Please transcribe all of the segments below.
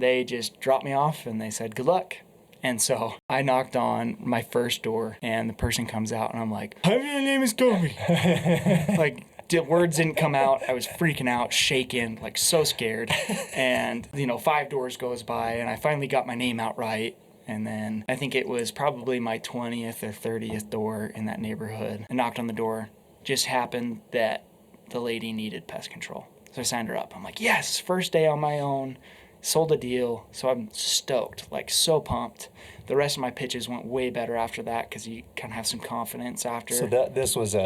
They just dropped me off and they said, good luck. And so I knocked on my first door and the person comes out and I'm like, hi, my name is Toby. Like, words didn't come out. I was freaking out, shaking, like so scared. And, 5 doors goes by and I finally got my name out right. And then I think it was probably my 20th or 30th door in that neighborhood. I knocked on the door. Just happened that the lady needed pest control. So I signed her up. I'm like, yes, first day on my own. Sold a deal, so I'm stoked, like so pumped. The rest of my pitches went way better after that because you kind of have some confidence after. So this was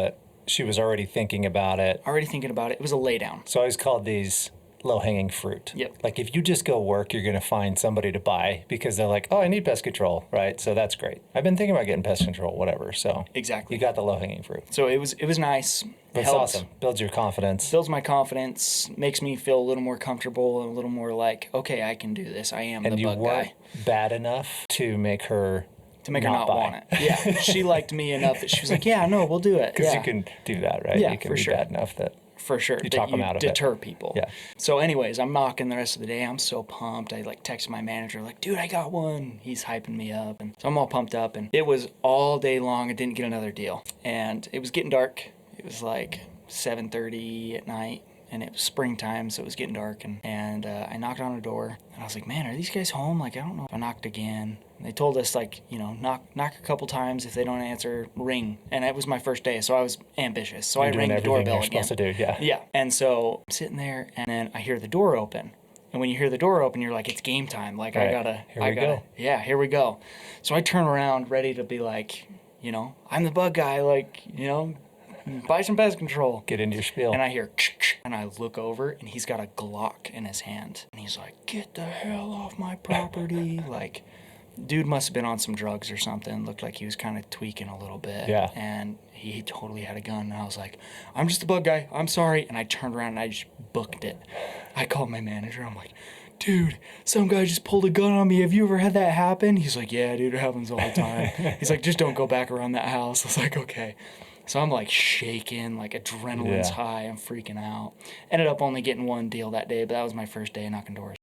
she was already thinking about it. Already thinking about it. It was a lay down. So I always called these low-hanging fruit. Yep. Like if you just go work, you're going to find somebody to buy because they're like, oh, I need pest control, right? So that's great. I've been thinking about getting pest control, whatever. So exactly. You got the low-hanging fruit. So it was nice. It's awesome. Builds your confidence. Builds my confidence. Makes me feel a little more comfortable and a little more like, okay, I can do this. I am the bug guy. And you weren't bad enough to make her not want it. Yeah. She liked me enough that she was like, yeah, no, we'll do it. Because you can do that, right? Yeah, you can for be sure. bad enough that for sure. You talk them out of it. Deter people. Yeah. So anyways, I'm knocking the rest of the day. I'm so pumped. I texted my manager like, dude, I got one. He's hyping me up. And so I'm all pumped up. And it was all day long. I didn't get another deal. And it was getting dark. It was like 7:30 at night. And it was springtime, so it was getting dark. And I knocked on a door. And I was like, man, are these guys home? Like, I don't know. I knocked again. And they told us, like, knock a couple times. If they don't answer, ring. And it was my first day, so I was ambitious. So I rang the doorbell again. Supposed to do, yeah. Yeah. And so I'm sitting there, and then I hear the door open. And when you hear the door open, you're like, it's game time. Like, right. I gotta. Yeah, here we go. So I turn around, ready to be like, I'm the bug guy. Like, buy some pest control. Get into your spiel. And I hear, and I look over, and he's got a Glock in his hand. And he's like, get the hell off my property. Like, dude must have been on some drugs or something. Looked like he was kind of tweaking a little bit. Yeah. And he totally had a gun. And I was like, I'm just a bug guy. I'm sorry. And I turned around, and I just booked it. I called my manager. I'm like, dude, some guy just pulled a gun on me. Have you ever had that happen? He's like, yeah, dude, it happens all the time. He's like, just don't go back around that house. I was like, okay. So I'm like shaking, like adrenaline's high. I'm freaking out. Ended up only getting one deal that day, but that was my first day knocking doors.